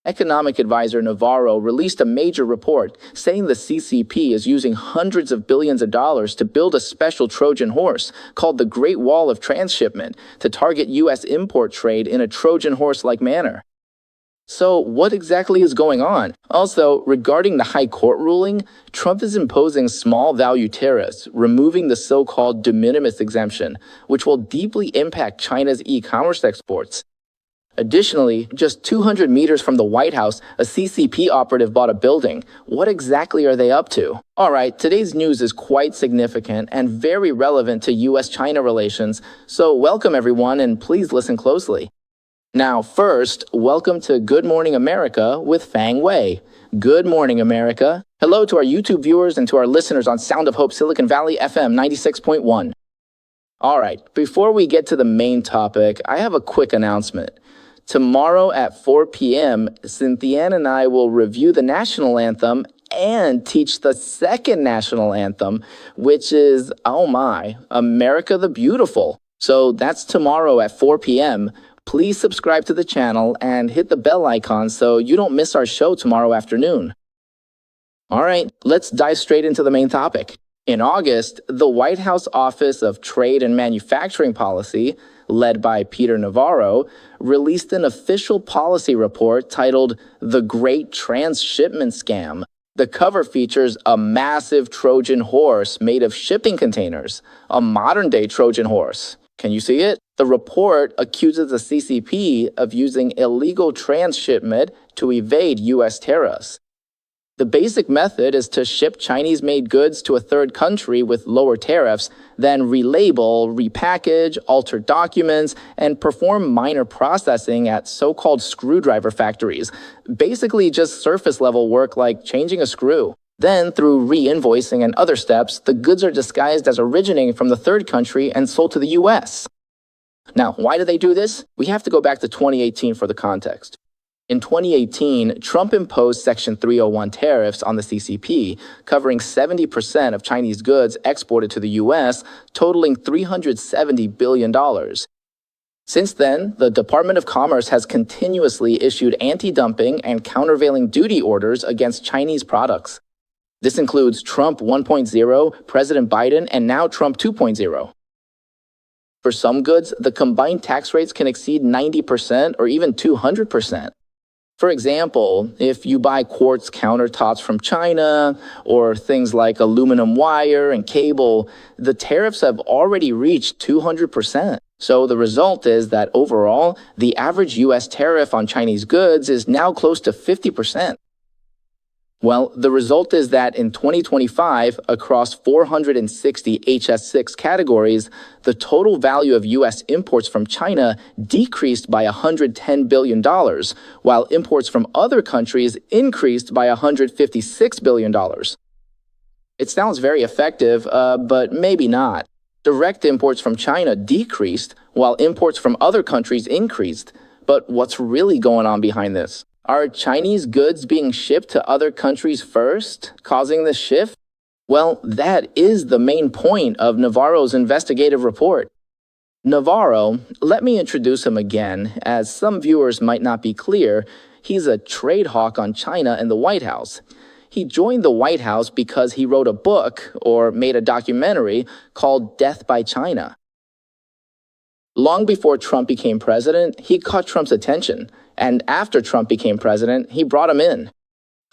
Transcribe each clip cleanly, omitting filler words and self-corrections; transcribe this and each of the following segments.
Economic advisor Navarro released a major report saying the CCP is using hundreds of billions of dollars to build a special Trojan horse called the Great Wall of Transshipment to target U.S. import trade in a Trojan horse-like manner. So what exactly is going on? Also, regarding the High Court ruling, Trump is imposing small value tariffs, removing the so-called de minimis exemption, which will deeply impact China's e-commerce exports. Additionally, just 200 meters from the White House, a CCP operative bought a building. What exactly are they up to? Alright, today's news is quite significant and very relevant to US-China relations, so welcome everyone and please listen closely. Now first, welcome to Good Morning America with Fang Wei. Good morning, America. Hello to our YouTube viewers and to our listeners on Sound of Hope Silicon Valley FM 96.1. Alright, before we get to the main topic, I have a quick announcement. Tomorrow at 4 p.m., Cynthia and I will review the national anthem and teach the second national anthem, which is, oh my, America the Beautiful. So that's tomorrow at 4 p.m. Please subscribe to the channel and hit the bell icon so you don't miss our show tomorrow afternoon. All right, let's dive straight into the main topic. In August, the White House Office of Trade and Manufacturing Policy, led by Peter Navarro, released an official policy report titled The Great Transshipment Scam. The cover features a massive Trojan horse made of shipping containers, a modern-day Trojan horse. Can you see it? The report accuses the CCP of using illegal transshipment to evade U.S. tariffs. The basic method is to ship Chinese-made goods to a third country with lower tariffs, then relabel, repackage, alter documents, and perform minor processing at so-called screwdriver factories. Basically just surface-level work like changing a screw. Then, through re-invoicing and other steps, the goods are disguised as originating from the third country and sold to the U.S. Now, why do they do this? We have to go back to 2018 for the context. In 2018, Trump imposed Section 301 tariffs on the CCP, covering 70% of Chinese goods exported to the U.S., totaling $370 billion. Since then, the Department of Commerce has continuously issued anti-dumping and countervailing duty orders against Chinese products. This includes Trump 1.0, President Biden, and now Trump 2.0. For some goods, the combined tax rates can exceed 90% or even 200%. For example, if you buy quartz countertops from China or things like aluminum wire and cable, the tariffs have already reached 200%. So the result is that overall, the average U.S. tariff on Chinese goods is now close to 50%. Well, the result is that in 2025, across 460 HS6 categories, the total value of U.S. imports from China decreased by $110 billion, while imports from other countries increased by $156 billion. It sounds very effective, but maybe not. Direct imports from China decreased, while imports from other countries increased. But what's really going on behind this? Are Chinese goods being shipped to other countries first, causing this shift? Well, that is the main point of Navarro's investigative report. Navarro, let me introduce him again, as some viewers might not be clear, he's a trade hawk on China in the White House. He joined the White House because he wrote a book, or made a documentary, called Death by China. Long before Trump became president, he caught Trump's attention. And after Trump became president, he brought him in.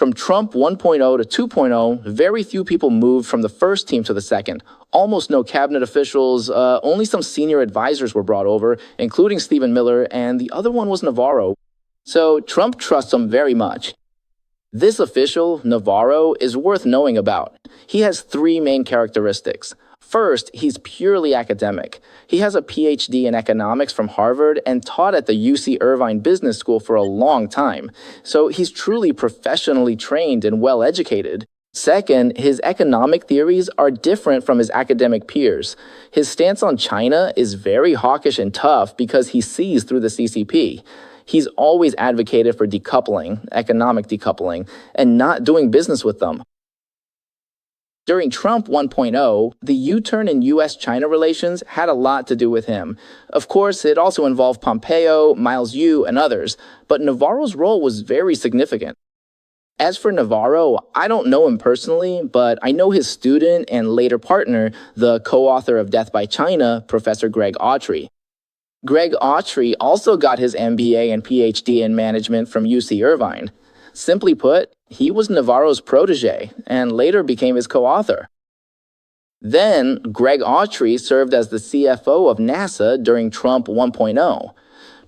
From Trump 1.0 to 2.0, very few people moved from the first team to the second. Almost no cabinet officials, only some senior advisors were brought over, including Stephen Miller, and the other one was Navarro. So Trump trusts him very much. This official, Navarro, is worth knowing about. He has three main characteristics. First, he's purely academic. He has a PhD in economics from Harvard and taught at the UC Irvine Business School for a long time. So he's truly professionally trained and well-educated. Second, his economic theories are different from his academic peers. His stance on China is very hawkish and tough because he sees through the CCP. He's always advocated for decoupling, economic decoupling, and not doing business with them. During Trump 1.0, the U-turn in US-China relations had a lot to do with him. Of course, it also involved Pompeo, Miles Yu, and others, but Navarro's role was very significant. As for Navarro, I don't know him personally, but I know his student and later partner, the co-author of Death by China, Professor Greg Autry. Greg Autry also got his MBA and PhD in management from UC Irvine. Simply put, he was Navarro's protege and later became his co-author. Then, Greg Autry served as the CFO of NASA during Trump 1.0.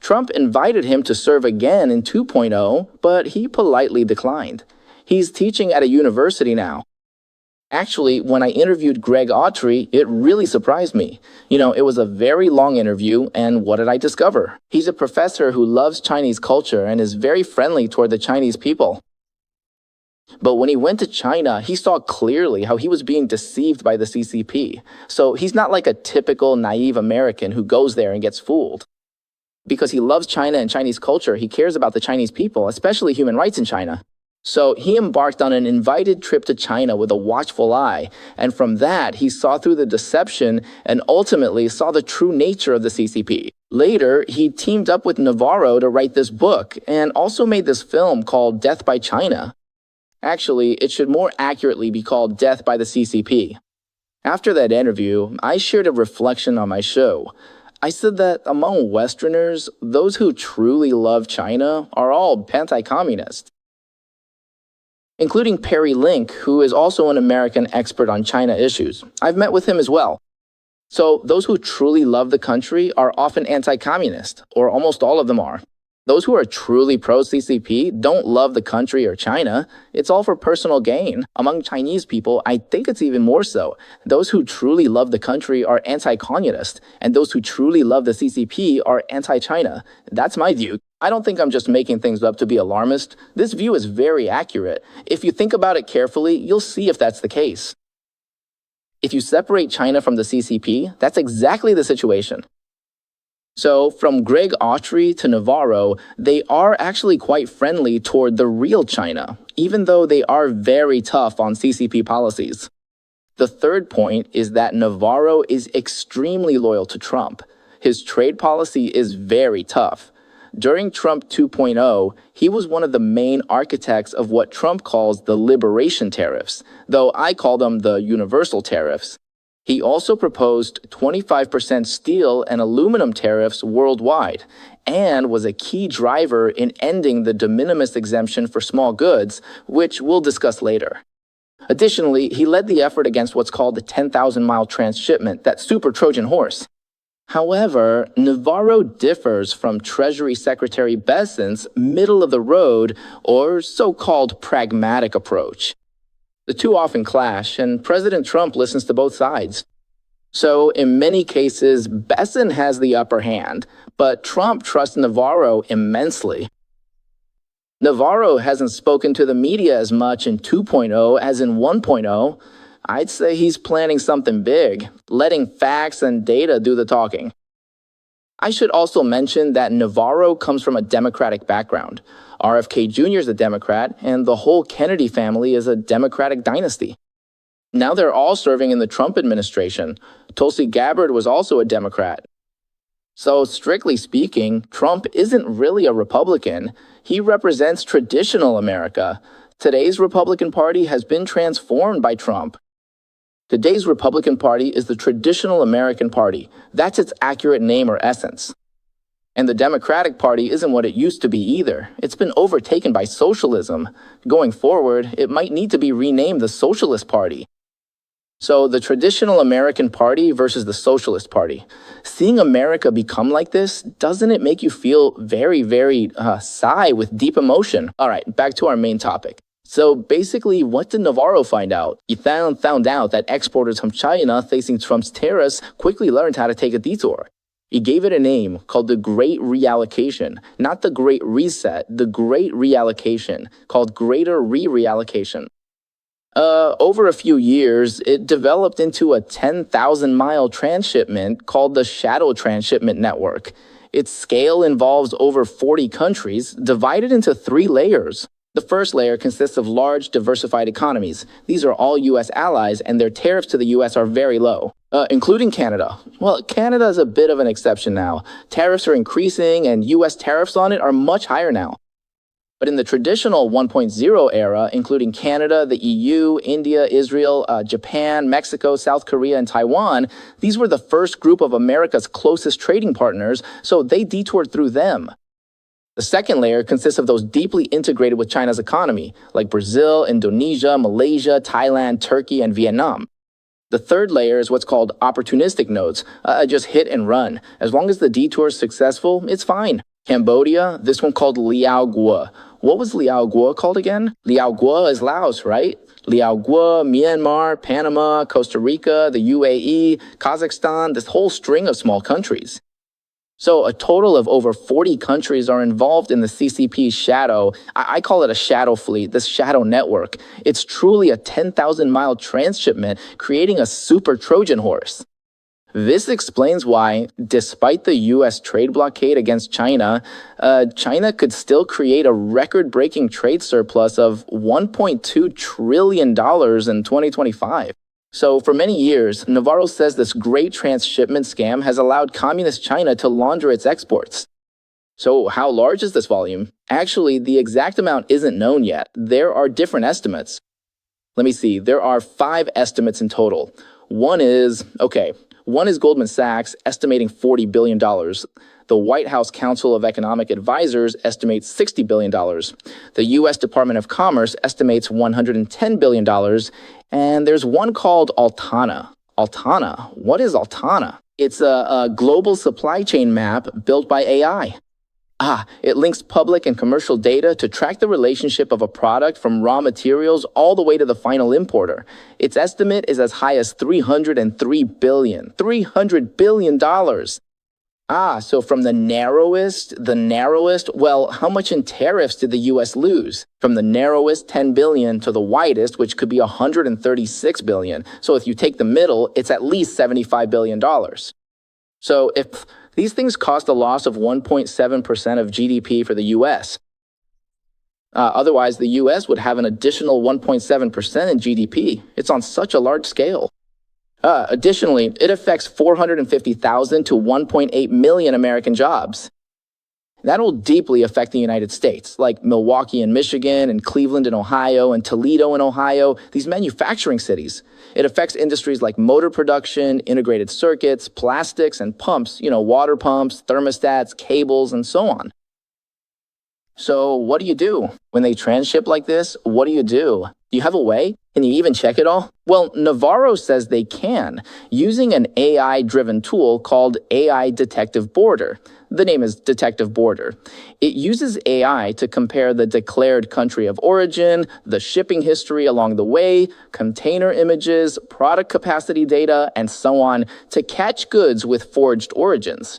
Trump invited him to serve again in 2.0, but he politely declined. He's teaching at a university now. Actually, when I interviewed Greg Autry, it really surprised me. It was a very long interview, and what did I discover? He's a professor who loves Chinese culture and is very friendly toward the Chinese people. But when he went to China, he saw clearly how he was being deceived by the CCP. So he's not like a typical naive American who goes there and gets fooled. Because he loves China and Chinese culture, he cares about the Chinese people, especially human rights in China. So he embarked on an invited trip to China with a watchful eye, and from that, he saw through the deception and ultimately saw the true nature of the CCP. Later, he teamed up with Navarro to write this book, and also made this film called Death by China. Actually, it should more accurately be called Death by the CCP. After that interview, I shared a reflection on my show. I said that among Westerners, those who truly love China are all anti-communist. Including Perry Link, who is also an American expert on China issues. I've met with him as well. So those who truly love the country are often anti-communist, or almost all of them are. Those who are truly pro-CCP don't love the country or China. It's all for personal gain. Among Chinese people, I think it's even more so. Those who truly love the country are anti-communist, and those who truly love the CCP are anti-China. That's my view. I don't think I'm just making things up to be alarmist. This view is very accurate. If you think about it carefully, you'll see if that's the case. If you separate China from the CCP, that's exactly the situation. So, from Greg Autry to Navarro, they are actually quite friendly toward the real China, even though they are very tough on CCP policies. The third point is that Navarro is extremely loyal to Trump. His trade policy is very tough. During Trump 2.0, he was one of the main architects of what Trump calls the liberation tariffs, though I call them the universal tariffs. He also proposed 25% steel and aluminum tariffs worldwide, and was a key driver in ending the de minimis exemption for small goods, which we'll discuss later. Additionally, he led the effort against what's called the 10,000-mile transshipment, that super Trojan horse. However, Navarro differs from Treasury Secretary Bessent's middle-of-the-road, or so-called pragmatic approach. The two often clash, and President Trump listens to both sides. So, in many cases, Bessent has the upper hand, but Trump trusts Navarro immensely. Navarro hasn't spoken to the media as much in 2.0 as in 1.0. I'd say he's planning something big, letting facts and data do the talking. I should also mention that Navarro comes from a Democratic background. RFK Jr. is a Democrat, and the whole Kennedy family is a Democratic dynasty. Now they're all serving in the Trump administration. Tulsi Gabbard was also a Democrat. So, strictly speaking, Trump isn't really a Republican. He represents traditional America. Today's Republican Party has been transformed by Trump. Today's Republican Party is the traditional American Party. That's its accurate name or essence. And the Democratic Party isn't what it used to be either. It's been overtaken by socialism. Going forward, it might need to be renamed the Socialist Party. So, the traditional American Party versus the Socialist Party. Seeing America become like this, doesn't it make you feel very sigh with deep emotion? All right, back to our main topic. So basically, what did Navarro find out? He found out that exporters from China facing Trump's tariffs quickly learned how to take a detour. He gave it a name called the Great Reallocation, not the Great Reset, the Great Reallocation, called Greater Reallocation. Over a few years, it developed into a 10,000-mile transshipment called the Shadow Transshipment Network. Its scale involves over 40 countries, divided into 3 layers. The first layer consists of large, diversified economies. These are all U.S. allies, and their tariffs to the U.S. are very low, including Canada. Well, Canada is a bit of an exception now. Tariffs are increasing, and U.S. tariffs on it are much higher now. But in the traditional 1.0 era, including Canada, the EU, India, Israel, Japan, Mexico, South Korea, and Taiwan, these were the first group of America's closest trading partners, so they detoured through them. The second layer consists of those deeply integrated with China's economy, like Brazil, Indonesia, Malaysia, Thailand, Turkey, and Vietnam. The third layer is what's called opportunistic nodes, just hit and run. As long as the detour is successful, it's fine. Cambodia, this one called Liao Guo. What was Liao Guo called again? Liao Guo is Laos, right? Liao Guo, Myanmar, Panama, Costa Rica, the UAE, Kazakhstan, this whole string of small countries. So a total of over 40 countries are involved in the CCP's shadow. I call it a shadow fleet, this shadow network. It's truly a 10,000-mile transshipment, creating a super Trojan horse. This explains why, despite the U.S. trade blockade against China, China could still create a record-breaking trade surplus of $1.2 trillion in 2025. So for many years, Navarro says this great transshipment scam has allowed communist China to launder its exports. So how large is this volume? Actually, the exact amount isn't known yet. There are different estimates. Let me see, there are 5 estimates in total. One is Goldman Sachs estimating $40 billion. The White House Council of Economic Advisors estimates $60 billion. The U.S. Department of Commerce estimates $110 billion. And there's one called Altana. Altana? What is Altana? It's a global supply chain map built by AI. It links public and commercial data to track the relationship of a product from raw materials all the way to the final importer. Its estimate is as high as $303 billion. $300 billion. So from the narrowest, well, how much in tariffs did the U.S. lose? From the narrowest, 10 billion, to the widest, which could be 136 billion. So if you take the middle, it's at least $75 billion. So if these things cost a loss of 1.7% of GDP for the U.S., otherwise the U.S. would have an additional 1.7% in GDP. It's on such a large scale. Additionally, it affects 450,000 to 1.8 million American jobs. That will deeply affect the United States, like Milwaukee in Michigan, and Cleveland in Ohio, and Toledo in Ohio, these manufacturing cities. It affects industries like motor production, integrated circuits, plastics, and pumps, water pumps, thermostats, cables, and so on. So what do you do? When they transship like this, what do you do? Do you have a way? Can you even check it all? Well, Navarro says they can, using an AI-driven tool called AI Detective Border. The name is Detective Border. It uses AI to compare the declared country of origin, the shipping history along the way, container images, product capacity data, and so on to catch goods with forged origins.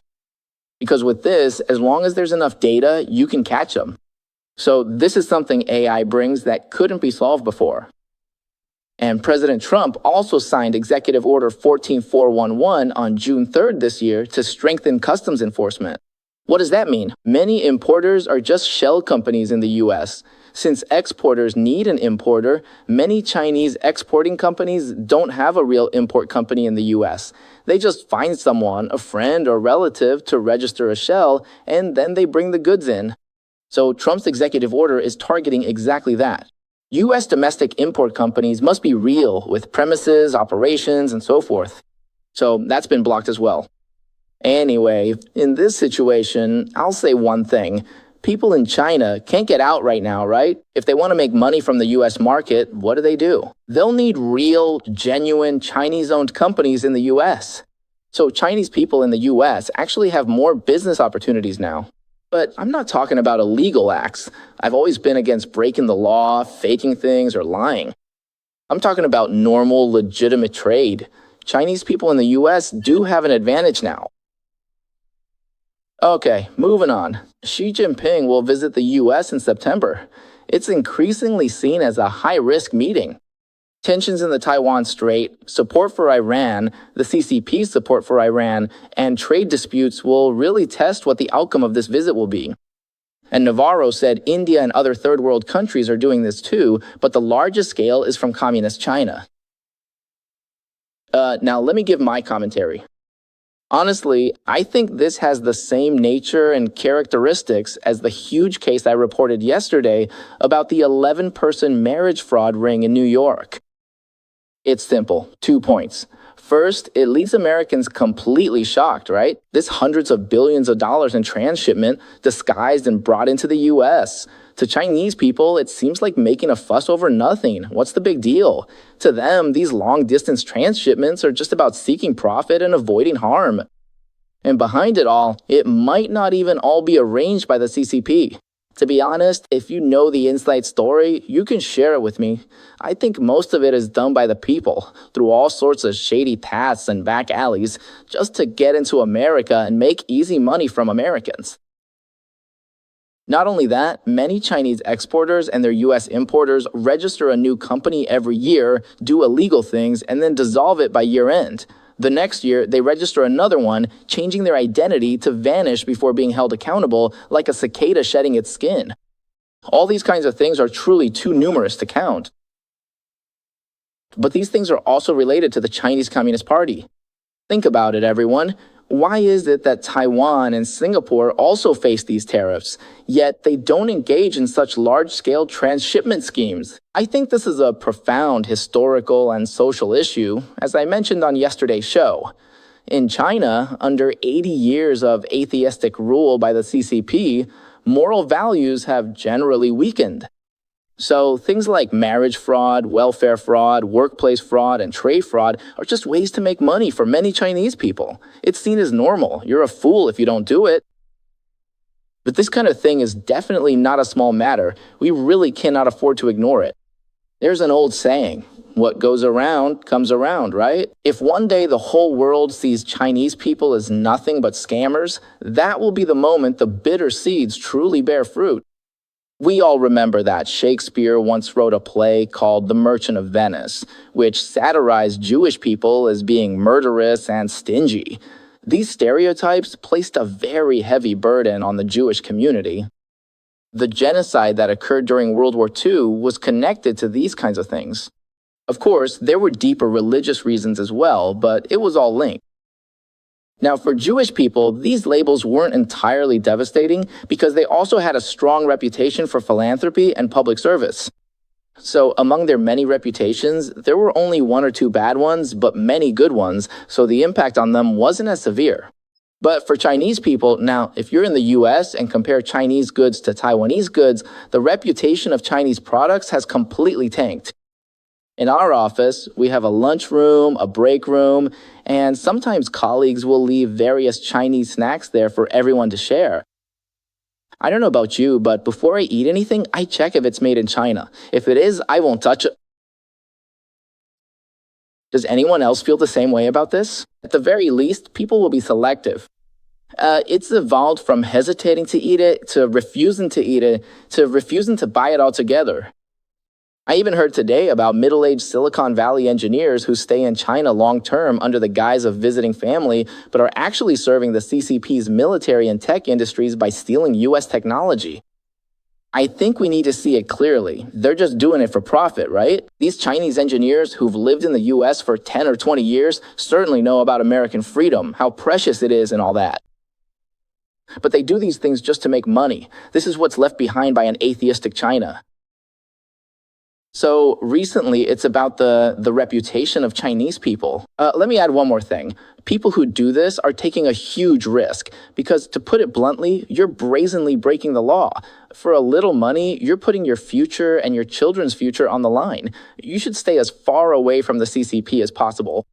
Because with this, as long as there's enough data, you can catch them. So this is something AI brings that couldn't be solved before. And President Trump also signed Executive Order 14411 on June 3rd this year to strengthen customs enforcement. What does that mean? Many importers are just shell companies in the U.S. Since exporters need an importer, many Chinese exporting companies don't have a real import company in the U.S. They just find someone, a friend or relative, to register a shell, and then they bring the goods in. So Trump's executive order is targeting exactly that. U.S. domestic import companies must be real, with premises, operations, and so forth. So that's been blocked as well. Anyway, in this situation, I'll say one thing. People in China can't get out right now, right? If they want to make money from the U.S. market, what do? They'll need real, genuine, Chinese-owned companies in the U.S. So Chinese people in the U.S. actually have more business opportunities now. But I'm not talking about illegal acts. I've always been against breaking the law, faking things, or lying. I'm talking about normal, legitimate trade. Chinese people in the U.S. do have an advantage now. Okay, moving on. Xi Jinping will visit the U.S. in September. It's increasingly seen as a high-risk meeting. Tensions in the Taiwan Strait, support for Iran, the CCP's support for Iran, and trade disputes will really test what the outcome of this visit will be. And Navarro said India and other third world countries are doing this too, but the largest scale is from communist China. Now let me give my commentary. Honestly, I think this has the same nature and characteristics as the huge case I reported yesterday about the 11-person marriage fraud ring in New York. It's simple, 2 points. First, it leaves Americans completely shocked, right? This hundreds of billions of dollars in transshipment disguised and brought into the US. To Chinese people, it seems like making a fuss over nothing. What's the big deal? To them, these long-distance transshipments are just about seeking profit and avoiding harm. And behind it all, it might not even all be arranged by the CCP. To be honest, if you know the inside story, you can share it with me. I think most of it is done by the people, through all sorts of shady paths and back alleys, just to get into America and make easy money from Americans. Not only that, many Chinese exporters and their US importers register a new company every year, do illegal things, and then dissolve it by year end. The next year, they register another one, changing their identity to vanish before being held accountable, like a cicada shedding its skin. All these kinds of things are truly too numerous to count. But these things are also related to the Chinese Communist Party. Think about it, everyone. Why is it that Taiwan and Singapore also face these tariffs, yet they don't engage in such large-scale transshipment schemes? I think this is a profound historical and social issue, as I mentioned on yesterday's show. In China, under 80 years of atheistic rule by the CCP, moral values have generally weakened. So things like marriage fraud, welfare fraud, workplace fraud, and trade fraud are just ways to make money for many Chinese people. It's seen as normal. You're a fool if you don't do it. But this kind of thing is definitely not a small matter. We really cannot afford to ignore it. There's an old saying, what goes around comes around, right? If one day the whole world sees Chinese people as nothing but scammers, that will be the moment the bitter seeds truly bear fruit. We all remember that Shakespeare once wrote a play called The Merchant of Venice, which satirized Jewish people as being murderous and stingy. These stereotypes placed a very heavy burden on the Jewish community. The genocide that occurred during World War II was connected to these kinds of things. Of course, there were deeper religious reasons as well, but it was all linked. Now, for Jewish people, these labels weren't entirely devastating because they also had a strong reputation for philanthropy and public service. So among their many reputations, there were only one or two bad ones, but many good ones, so the impact on them wasn't as severe. But for Chinese people, now, if you're in the US and compare Chinese goods to Taiwanese goods, the reputation of Chinese products has completely tanked. In our office, we have a lunchroom, a break room, and sometimes colleagues will leave various Chinese snacks there for everyone to share. I don't know about you, but before I eat anything, I check if it's made in China. If it is, I won't touch it. Does anyone else feel the same way about this? At the very least, people will be selective. It's evolved from hesitating to eat it, to refusing to eat it, to refusing to buy it altogether. I even heard today about middle-aged Silicon Valley engineers who stay in China long-term under the guise of visiting family, but are actually serving the CCP's military and tech industries by stealing US technology. I think we need to see it clearly. They're just doing it for profit, right? These Chinese engineers who've lived in the US for 10 or 20 years certainly know about American freedom, how precious it is and all that. But they do these things just to make money. This is what's left behind by an atheistic China. So recently, it's about the reputation of Chinese people. Let me add one more thing. People who do this are taking a huge risk because, to put it bluntly, you're brazenly breaking the law. For a little money, you're putting your future and your children's future on the line. You should stay as far away from the CCP as possible.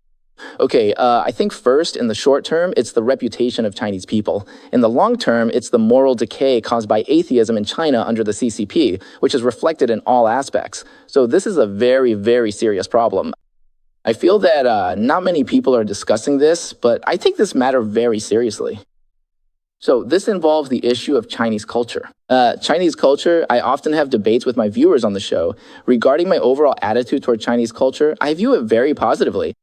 Okay, I think first, in the short term, it's the reputation of Chinese people. In the long term, it's the moral decay caused by atheism in China under the CCP, which is reflected in all aspects. So this is a very, very serious problem. I feel that not many people are discussing this, but I take this matter very seriously. So this involves the issue of Chinese culture. Chinese culture, I often have debates with my viewers on the show. Regarding my overall attitude toward Chinese culture, I view it very positively.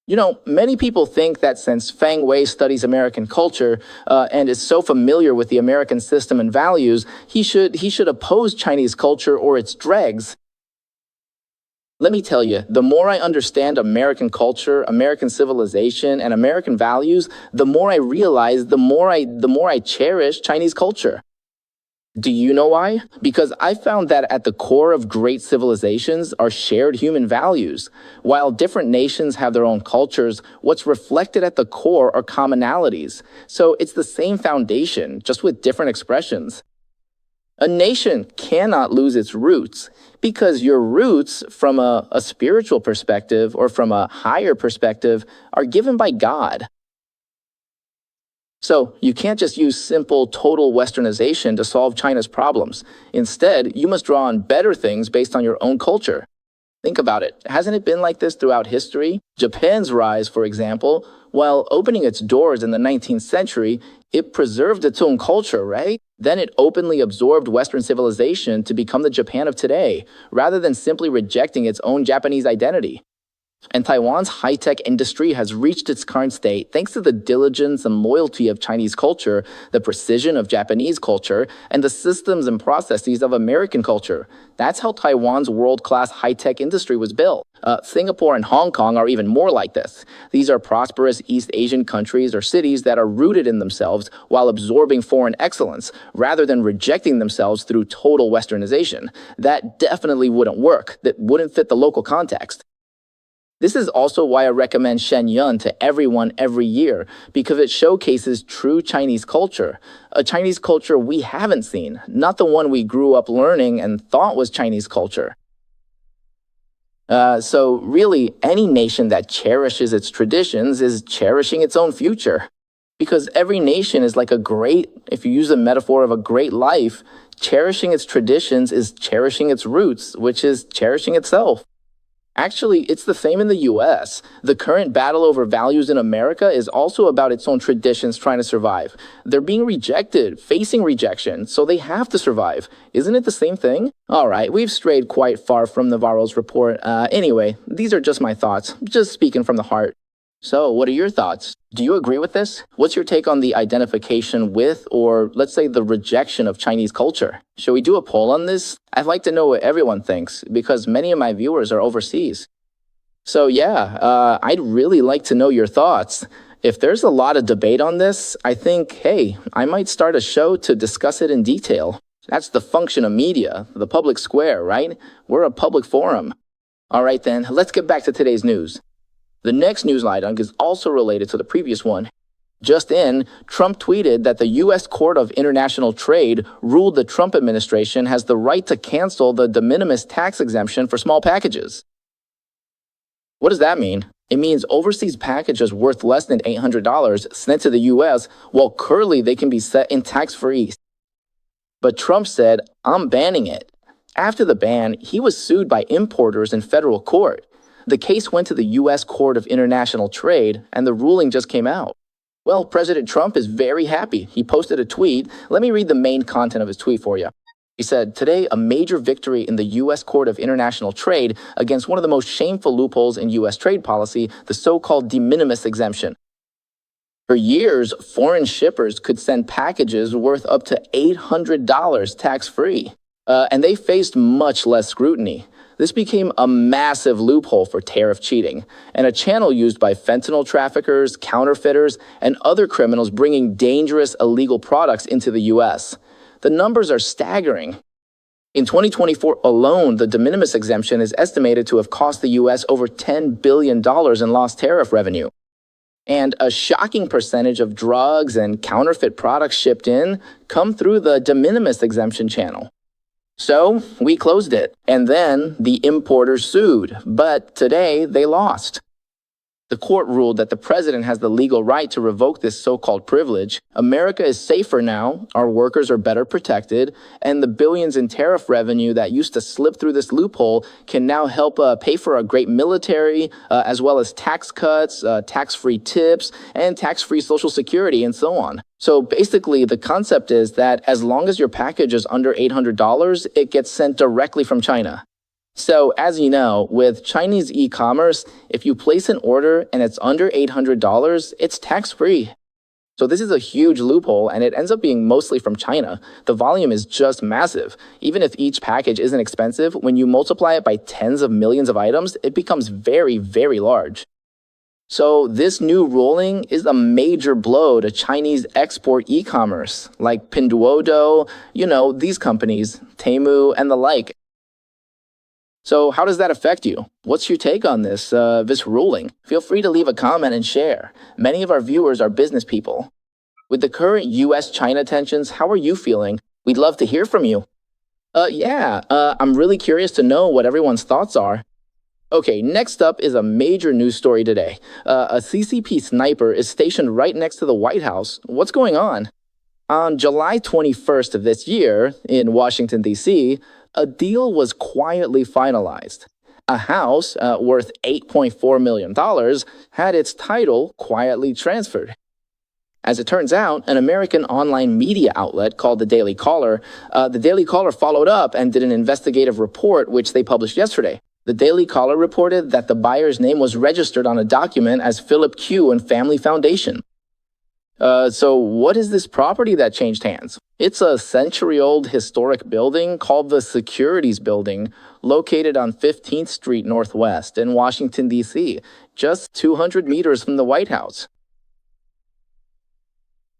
Many people think that since Feng Wei studies American culture and is so familiar with the American system and values, he should oppose Chinese culture or its dregs. Let me tell you, the more I understand American culture, American civilization, and American values, the more I realize, the more I cherish Chinese culture. Do you know why? Because I found that at the core of great civilizations are shared human values. While different nations have their own cultures, what's reflected at the core are commonalities. So it's the same foundation, just with different expressions. A nation cannot lose its roots because your roots, from a spiritual perspective or from a higher perspective, are given by God. So you can't just use simple total westernization to solve China's problems. Instead, you must draw on better things based on your own culture. Think about it. Hasn't it been like this throughout history? Japan's rise, for example, while opening its doors in the 19th century, it preserved its own culture, right? Then it openly absorbed Western civilization to become the Japan of today, rather than simply rejecting its own Japanese identity. And Taiwan's high-tech industry has reached its current state thanks to the diligence and loyalty of Chinese culture, the precision of Japanese culture, and the systems and processes of American culture. That's how Taiwan's world-class high-tech industry was built. Singapore and Hong Kong are even more like this. These are prosperous East Asian countries or cities that are rooted in themselves while absorbing foreign excellence, rather than rejecting themselves through total westernization. That definitely wouldn't work. That wouldn't fit the local context. This is also why I recommend Shenyang to everyone every year, because it showcases true Chinese culture, a Chinese culture we haven't seen, not the one we grew up learning and thought was Chinese culture. So really, any nation that cherishes its traditions is cherishing its own future. Because every nation is like if you use the metaphor of a great life, cherishing its traditions is cherishing its roots, which is cherishing itself. Actually, it's the same in the US. The current battle over values in America is also about its own traditions trying to survive. They're being rejected, facing rejection, so they have to survive. Isn't it the same thing? All right, we've strayed quite far from Navarro's report. Anyway, these are just my thoughts, just speaking from the heart. So, what are your thoughts? Do you agree with this? What's your take on the identification with, or let's say the rejection of Chinese culture? Should we do a poll on this? I'd like to know what everyone thinks, because many of my viewers are overseas. So yeah, I'd really like to know your thoughts. If there's a lot of debate on this, I think, hey, I might start a show to discuss it in detail. That's the function of media, the public square, right? We're a public forum. All right then, let's get back to today's news. The next news item is also related to the previous one. Just in, Trump tweeted that the U.S. Court of International Trade ruled the Trump administration has the right to cancel the de minimis tax exemption for small packages. What does that mean? It means overseas packages worth less than $800 sent to the U.S., while currently they can be set in tax-free. But Trump said, I'm banning it. After the ban, he was sued by importers in federal court. The case went to the U.S. Court of International Trade, and the ruling just came out. Well, President Trump is very happy. He posted a tweet. Let me read the main content of his tweet for you. He said, today, a major victory in the U.S. Court of International Trade against one of the most shameful loopholes in U.S. trade policy, the so-called de minimis exemption. For years, foreign shippers could send packages worth up to $800 tax-free, and they faced much less scrutiny. This became a massive loophole for tariff cheating, and a channel used by fentanyl traffickers, counterfeiters, and other criminals bringing dangerous illegal products into the U.S. The numbers are staggering. In 2024 alone, the de minimis exemption is estimated to have cost the U.S. over $10 billion in lost tariff revenue. And a shocking percentage of drugs and counterfeit products shipped in come through the de minimis exemption channel. So, we closed it, and then the importers sued, but today they lost. The court ruled that the president has the legal right to revoke this so-called privilege. America is safer now, our workers are better protected, and the billions in tariff revenue that used to slip through this loophole can now help pay for a great military, as well as tax cuts, tax-free tips, and tax-free Social Security, and so on. So basically, the concept is that as long as your package is under $800, it gets sent directly from China. So, as you know, with Chinese e-commerce, if you place an order and it's under $800, it's tax-free. So this is a huge loophole, and it ends up being mostly from China. The volume is just massive. Even if each package isn't expensive, when you multiply it by tens of millions of items, it becomes very, very large. So this new ruling is a major blow to Chinese export e-commerce, like Pinduoduo, these companies, Temu, and the like. So how does that affect you? What's your take on this ruling? Feel free to leave a comment and share. Many of our viewers are business people. With the current US-China tensions, how are you feeling? We'd love to hear from you. I'm really curious to know what everyone's thoughts are. Okay, next up is a major news story today. A CCP sniper is stationed right next to the White House. What's going on? On July 21st of this year, in Washington, D.C., a deal was quietly finalized. A house worth $8.4 million had its title quietly transferred. As it turns out, an American online media outlet called the Daily Caller followed up and did an investigative report, which they published yesterday. The Daily Caller reported that the buyer's name was registered on a document as Philip Q and Family Foundation. So what is this property that changed hands? It's a century-old historic building called the Securities Building, located on 15th Street Northwest in Washington, D.C., just 200 meters from the White House.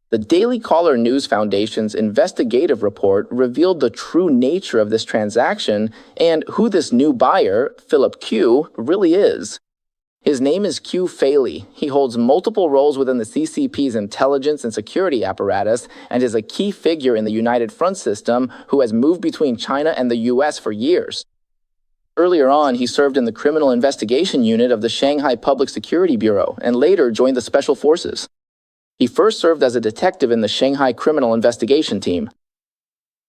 The Daily Caller News Foundation's investigative report revealed the true nature of this transaction and who this new buyer, Philip Q, really is. His name is Q Faley. He holds multiple roles within the CCP's intelligence and security apparatus and is a key figure in the United Front system who has moved between China and the US for years. Earlier on, he served in the Criminal Investigation Unit of the Shanghai Public Security Bureau and later joined the Special Forces. He first served as a detective in the Shanghai Criminal Investigation Team.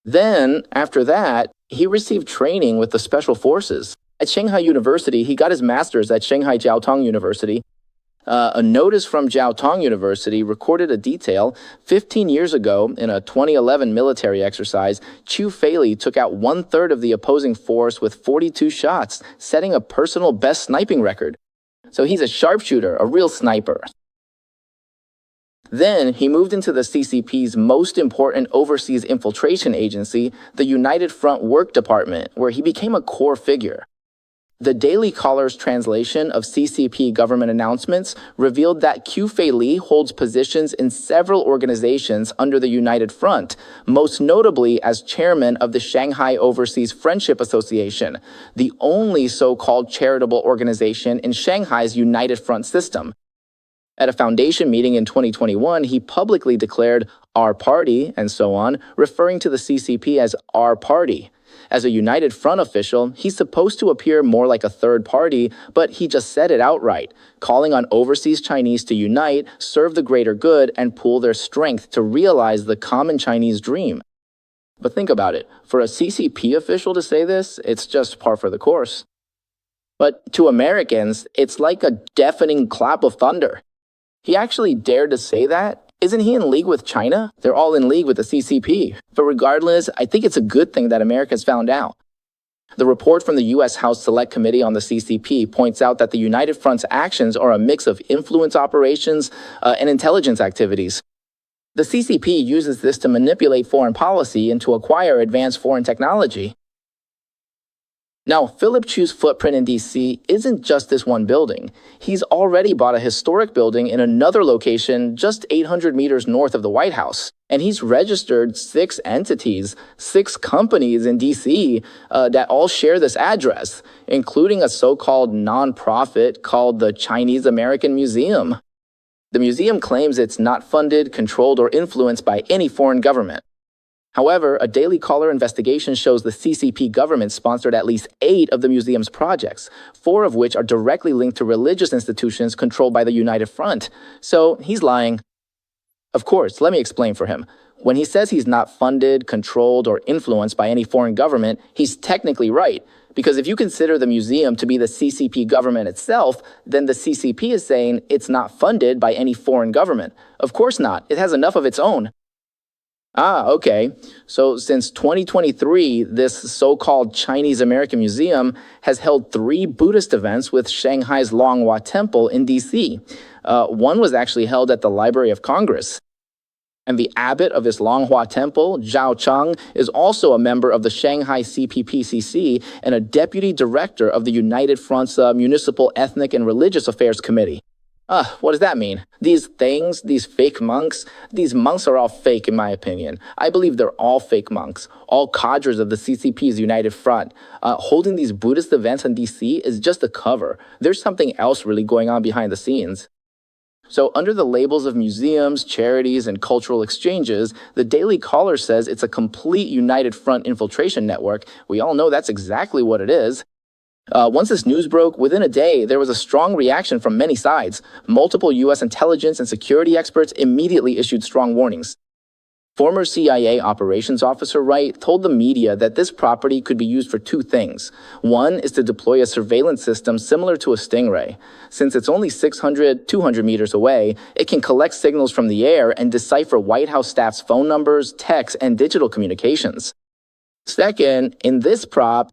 Then, after that, he received training with the Special Forces. At Shanghai University, he got his master's at Shanghai Jiaotong University. A notice from Jiaotong University recorded a detail. 15 years ago, in a 2011 military exercise, Qiu Faley took out 1/3 of the opposing force with 42 shots, setting a personal best sniping record. So he's a sharpshooter, a real sniper. Then, he moved into the CCP's most important overseas infiltration agency, the United Front Work Department, where he became a core figure. The Daily Caller's translation of CCP government announcements revealed that Q Faley holds positions in several organizations under the United Front, most notably as chairman of the Shanghai Overseas Friendship Association, the only so-called charitable organization in Shanghai's United Front system. At a foundation meeting in 2021, he publicly declared "our party" and so on, referring to the CCP as "our party." As a United Front official, he's supposed to appear more like a third party, but he just said it outright, calling on overseas Chinese to unite, serve the greater good, and pool their strength to realize the common Chinese dream. But think about it. For a CCP official to say this, it's just par for the course. But to Americans, it's like a deafening clap of thunder. He actually dared to say that? Isn't he in league with China? They're all in league with the CCP. But regardless, I think it's a good thing that America's found out. The report from the U.S. House Select Committee on the CCP points out that the United Front's actions are a mix of influence operations and intelligence activities. The CCP uses this to manipulate foreign policy and to acquire advanced foreign technology. Now, Philip Chu's footprint in D.C. isn't just this one building. He's already bought a historic building in another location just 800 meters north of the White House. And he's registered 6 entities, 6 companies in D.C. That all share this address, including a so-called nonprofit called the Chinese American Museum. The museum claims it's not funded, controlled, or influenced by any foreign government. However, a Daily Caller investigation shows the CCP government sponsored at least 8 of the museum's projects, 4 of which are directly linked to religious institutions controlled by the United Front. So he's lying. Of course, let me explain for him. When he says he's not funded, controlled, or influenced by any foreign government, he's technically right. Because if you consider the museum to be the CCP government itself, then the CCP is saying it's not funded by any foreign government. Of course not. It has enough of its own. Ah, okay. So since 2023, this so-called Chinese American Museum has held three Buddhist events with Shanghai's Longhua Temple in DC. One was actually held at the Library of Congress. And the abbot of this Longhua Temple, Zhao Cheng, is also a member of the Shanghai CPPCC and a deputy director of the United Front's Municipal Ethnic and Religious Affairs Committee. What does that mean? These things, these fake monks, these monks are all fake in my opinion. I believe they're all fake monks, all cadres of the CCP's United Front. Holding these Buddhist events in DC is just a cover. There's something else really going on behind the scenes. So under the labels of museums, charities, and cultural exchanges, the Daily Caller says it's a complete United Front infiltration network. We all know that's exactly what it is. Once this news broke, within a day, there was a strong reaction from many sides. Multiple U.S. intelligence and security experts immediately issued strong warnings. Former CIA operations officer Wright told the media that this property could be used for two things. One is to deploy a surveillance system similar to a Stingray. Since it's only 600, 200 meters away, it can collect signals from the air and decipher White House staff's phone numbers, texts, and digital communications. Second, in this prop,